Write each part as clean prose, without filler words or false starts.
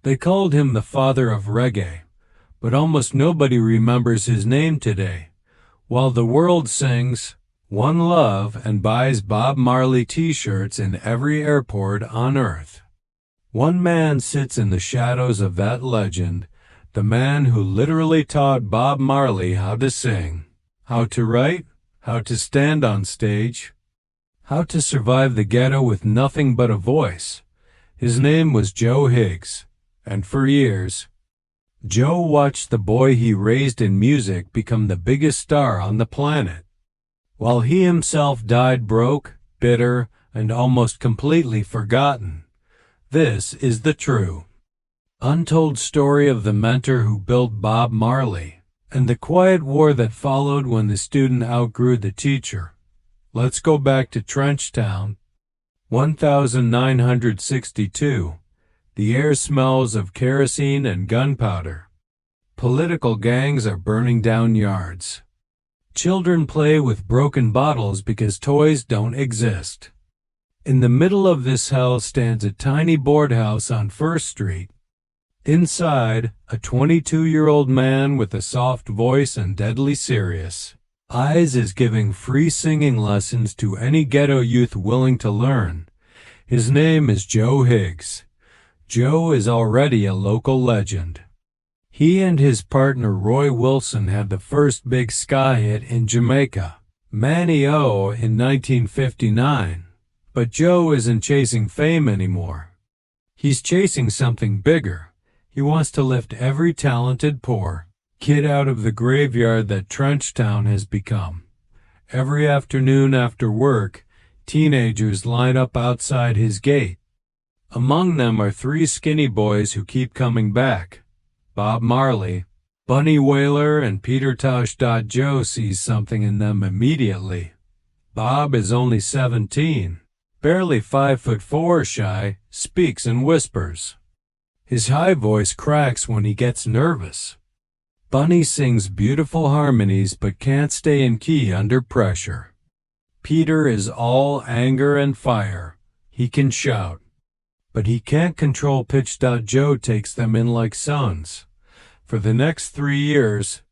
They called him the father of reggae, but almost nobody remembers his name today, while the world sings One Love and buys Bob Marley t-shirts in every airport on earth. One man sits in the shadows of that legend, the man who literally taught Bob Marley how to sing, how to write, how to stand on stage, how to survive the ghetto with nothing but a voice. His name was Joe Higgs, and for years, Joe watched the boy he raised in music become the biggest star on the planet, while he himself died broke, bitter, and almost completely forgotten. This is the true, untold story of the mentor who built Bob Marley, and the quiet war that followed when the student outgrew the teacher. Let's go back to Trenchtown, 1962. The air smells of kerosene and gunpowder. Political gangs are burning down yards. Children play with broken bottles because toys don't exist. In the middle of this hell stands a tiny board house on First Street. Inside, a 22-year-old man with a soft voice and deadly serious eyes is giving free singing lessons to any ghetto youth willing to learn. His name is Joe Higgs. Joe is already a local legend. He and his partner Roy Wilson had the first big ska hit in Jamaica, Manio, in 1959. But Joe isn't chasing fame anymore. He's chasing something bigger. He wants to lift every talented poor kid out of the graveyard that Trenchtown has become. Every afternoon after work, teenagers line up outside his gate. Among them are three skinny boys who keep coming back: Bob Marley, Bunny Wailer, and Peter Tosh. Joe sees something in them immediately. Bob is only 17, barely 5'4" shy, speaks in whispers. His high voice cracks when he gets nervous. Bunny sings beautiful harmonies but can't stay in key under pressure. Peter is all anger and fire. He can shout, but he can't control pitch. Joe takes them in like sons. For the next 3 years,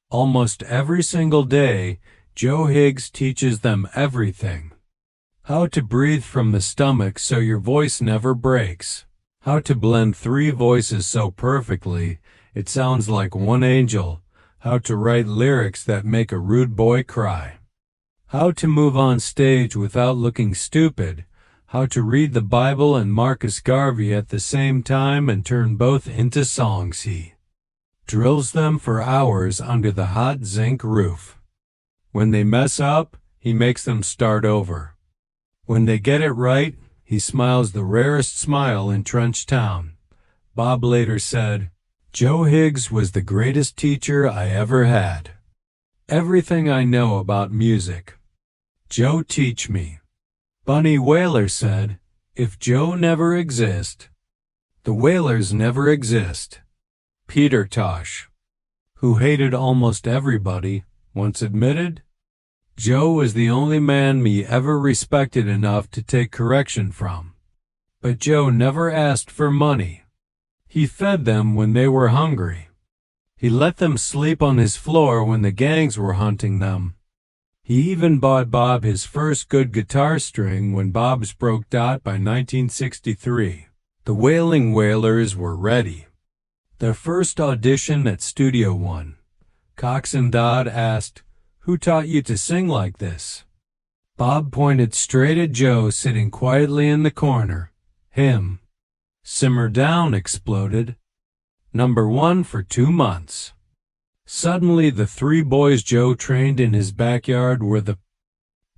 almost every single day, Joe Higgs teaches them everything. How to breathe from the stomach so your voice never breaks. How to blend 3 voices so perfectly it sounds like one angel. How to write lyrics that make a rude boy cry. How to move on stage without looking stupid. How to read the Bible and Marcus Garvey at the same time and turn both into songs. He drills them for hours under the hot zinc roof. When they mess up, he makes them start over. When they get it right, he smiles the rarest smile in Trenchtown. Bob later said, "Joe Higgs was the greatest teacher I ever had. Everything I know about music, Joe teach me." Bunny Wailer said, "If Joe never exist, the Wailers never exist." Peter Tosh, who hated almost everybody, once admitted, "Joe was the only man me ever respected enough to take correction from. But Joe never asked for money. He fed them when they were hungry. He let them sleep on his floor when the gangs were hunting them. He even bought Bob his first good guitar string when Bob's broke. By 1963, the Wailing Wailers were ready. Their first audition at Studio One, Coxsone Dodd asked, "Who taught you to sing like this?" Bob pointed straight at Joe sitting quietly in the corner. "Him." "Simmer down," exploded. #1 for 2 months. Suddenly the 3 boys Joe trained in his backyard were the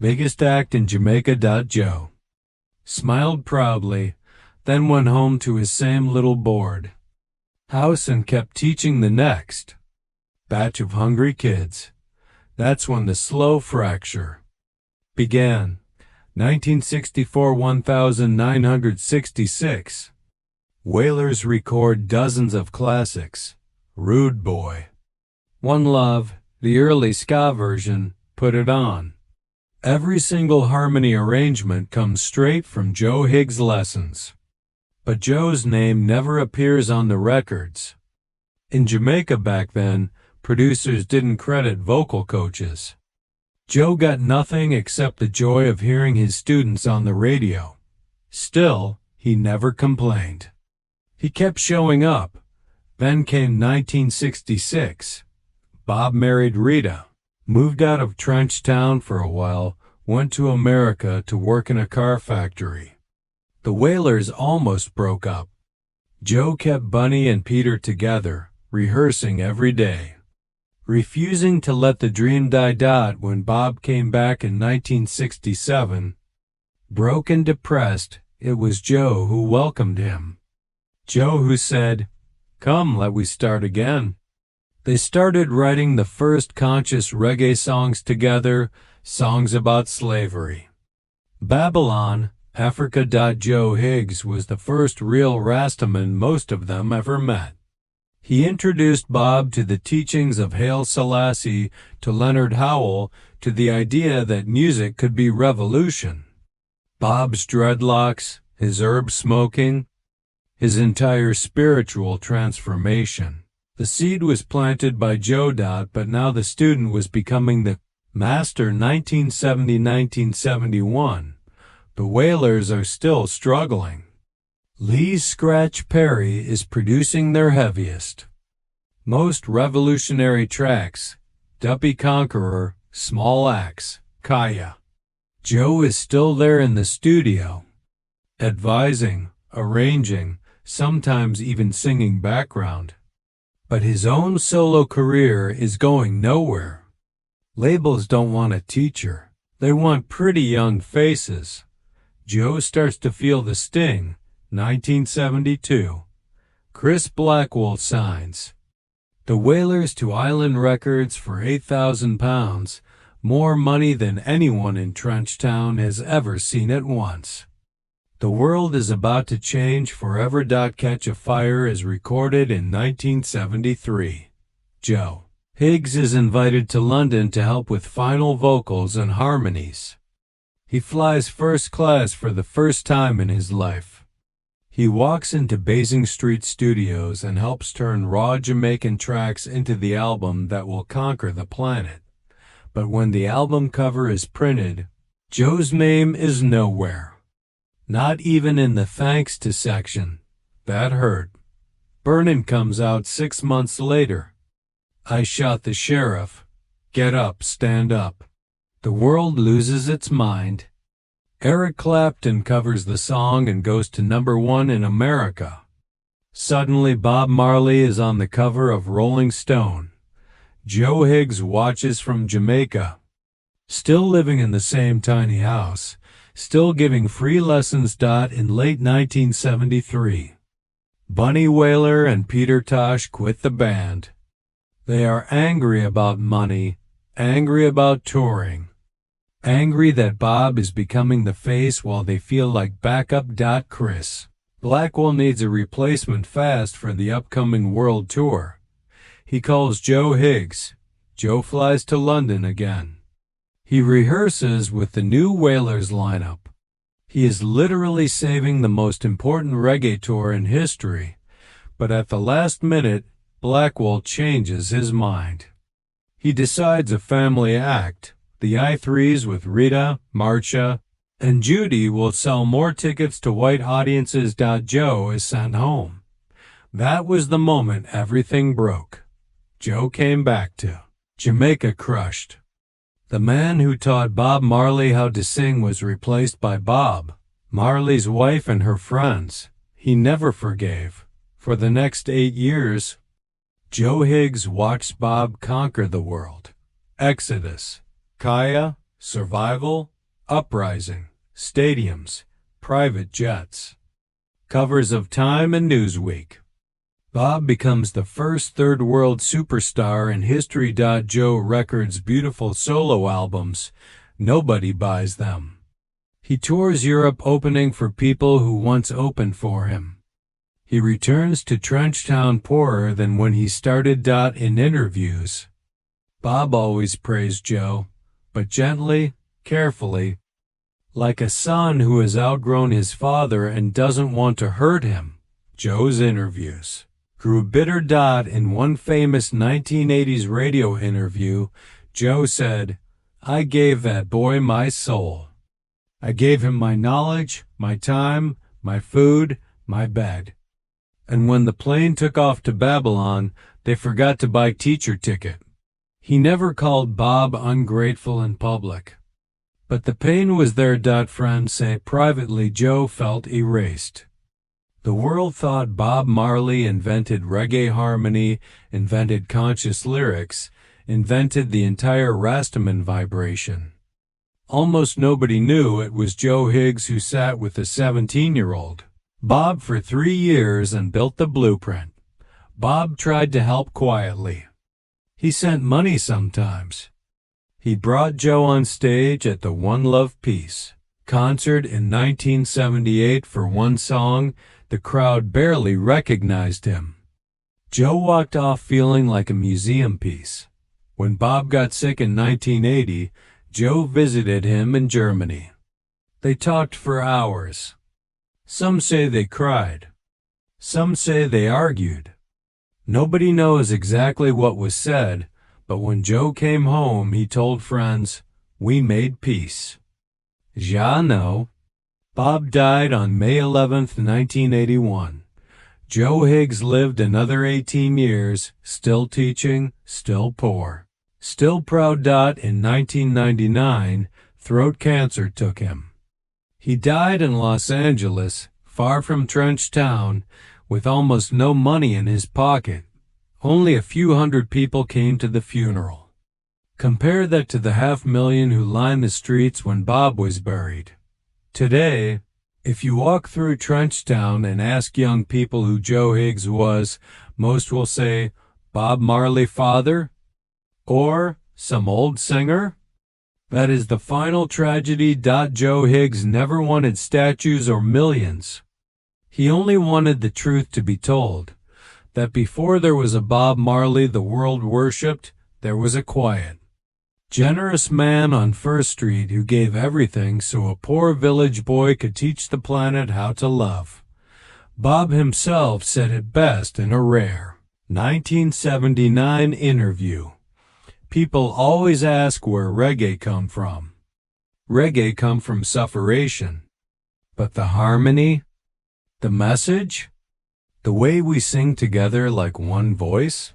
biggest act in Jamaica. Joe smiled proudly, then went home to his same little board house and kept teaching the next batch of hungry kids. That's when the slow fracture began. 1964, 1966. Wailers record dozens of classics. Rude Boy, One Love, the early ska version, Put It On. Every single harmony arrangement comes straight from Joe Higgs' lessons. but Joe's name never appears on the records. In Jamaica back then, producers didn't credit vocal coaches. Joe got nothing except the joy of hearing his students on the radio. Still, he never complained. He kept showing up. Then came 1966. Bob married Rita, moved out of Trenchtown for a while, went to America to work in a car factory. The Wailers almost broke up. Joe kept Bunny and Peter together, rehearsing every day. Refusing to let the dream die. When Bob came back in 1967, broke and depressed, it was Joe who welcomed him. Joe who said, "Come, let we start again." They started writing the first conscious reggae songs together, songs about slavery. Babylon, Africa. Joe Higgs was the first real Rastaman most of them ever met. He introduced Bob to the teachings of Haile Selassie, to Leonard Howell, to the idea that music could be revolution. Bob's dreadlocks, his herb smoking, his entire spiritual transformation. The seed was planted by Joe. But now the student was becoming the master. 1970-1971. The Wailers are still struggling. Lee's Scratch Perry is producing their heaviest, most revolutionary tracks, Duppy Conqueror, Small Axe, Kaya. Joe is still there in the studio, advising, arranging, sometimes even singing background. But his own solo career is going nowhere. Labels don't want a teacher. They want pretty young faces. Joe starts to feel the sting. 1972. Chris Blackwell signs the Wailers to Island Records for £8,000, more money than anyone in Trenchtown has ever seen at once. The world is about to change forever. Catch a Fire is recorded in 1973. Joe Higgs is invited to London to help with final vocals and harmonies. He flies first class for the first time in his life. He walks into Basing Street Studios and helps turn raw Jamaican tracks into the album that will conquer the planet. But when the album cover is printed, Joe's name is nowhere. Not even in the thanks to section. That hurt. Burnin' comes out 6 months later. I Shot the Sheriff. Get Up, Stand Up. The world loses its mind. Eric Clapton covers the song and goes to #1 in America. Suddenly Bob Marley is on the cover of Rolling Stone. Joe Higgs watches from Jamaica. Still living in the same tiny house, still giving free lessons. In late 1973, Bunny Wailer and Peter Tosh quit the band. They are angry about money, angry about touring. Angry that Bob is becoming the face while they feel like backup. Chris Blackwell needs a replacement fast for the upcoming world tour. He calls Joe Higgs. Joe flies to London again. He rehearses with the new Wailers lineup. He is literally saving the most important reggae tour in history, but at the last minute, Blackwell changes his mind. He decides a family act. The I3s with Rita, Marcia, and Judy will sell more tickets to white audiences. Joe is sent home. That was the moment everything broke. Joe came back to Jamaica crushed. The man who taught Bob Marley how to sing was replaced by Bob Marley's wife and her friends. He never forgave. For the next 8 years, Joe Higgs watched Bob conquer the world. Exodus, Kaya, Survival, Uprising, stadiums, private jets. Covers of Time and Newsweek. Bob becomes the first third world superstar in history. Joe records beautiful solo albums. Nobody buys them. He tours Europe opening for people who once opened for him. He returns to Trenchtown poorer than when he started. In interviews, Bob always praised Joe, but gently, carefully. Like a son who has outgrown his father and doesn't want to hurt him. Joe's interviews grew bitter. In one famous 1980s radio interview, Joe said, "I gave that boy my soul. I gave him my knowledge, my time, my food, my bed. And when the plane took off to Babylon, they forgot to buy teacher ticket." He never called Bob ungrateful in public. But the pain was there. Friends say privately Joe felt erased. The world thought Bob Marley invented reggae harmony, invented conscious lyrics, invented the entire Rastaman vibration. Almost nobody knew it was Joe Higgs who sat with the 17-year-old Bob for 3 years and built the blueprint. Bob tried to help quietly. He sent money sometimes. He brought Joe on stage at the One Love Peace concert in 1978 for one song. The crowd barely recognized him. Joe walked off feeling like a museum piece. When Bob got sick in 1980, Joe visited him in Germany. They talked for hours. Some say they cried. Some say they argued. Nobody knows exactly what was said, but when Joe came home, he told friends, "We made peace." Ja no. Bob died on May 11, 1981. Joe Higgs lived another 18 years, still teaching, still poor, still proud. In 1999, throat cancer took him. He died in Los Angeles, far from Trench Town, with almost no money in his pocket. Only a few hundred people came to the funeral. Compare that to the 500,000 who lined the streets when Bob was buried. Today, if you walk through Trenchtown and ask young people who Joe Higgs was, most will say, "Bob Marley father?" or "some old singer?" That is the final tragedy. Joe Higgs never wanted statues or millions. He only wanted the truth to be told, that before there was a Bob Marley the world worshipped, there was a quiet, generous man on First Street who gave everything so a poor village boy could teach the planet how to love. Bob himself said it best in a rare 1979 interview. People always ask where reggae come from. Reggae come from sufferation. But the harmony, the message, the way we sing together like one voice,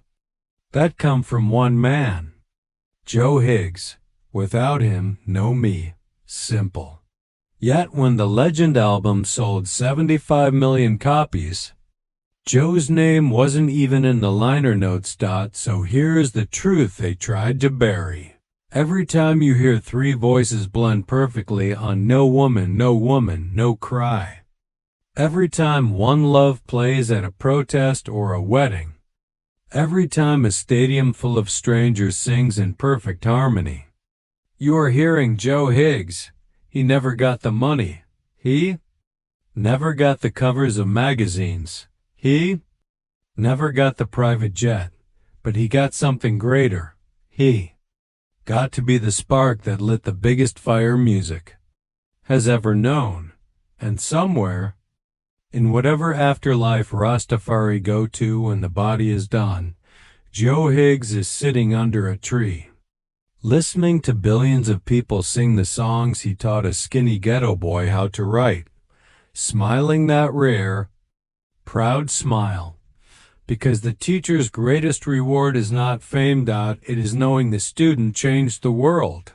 that come from one man. Joe Higgs. Without him, no me. Simple. Yet when the Legend album sold 75 million copies, Joe's name wasn't even in the liner notes. So here's the truth they tried to bury. Every time you hear three voices blend perfectly on "No Woman, No Woman, No Cry," every time One Love plays at a protest or a wedding, every time a stadium full of strangers sings in perfect harmony, you are hearing Joe Higgs. He never got the money. He never got the covers of magazines. He never got the private jet. But he got something greater. He got to be the spark that lit the biggest fire music has ever known. And somewhere, in whatever afterlife Rastafari go to when the body is done, Joe Higgs is sitting under a tree, listening to billions of people sing the songs he taught a skinny ghetto boy how to write, smiling that rare, proud smile, because the teacher's greatest reward is not fame. It is knowing the student changed the world.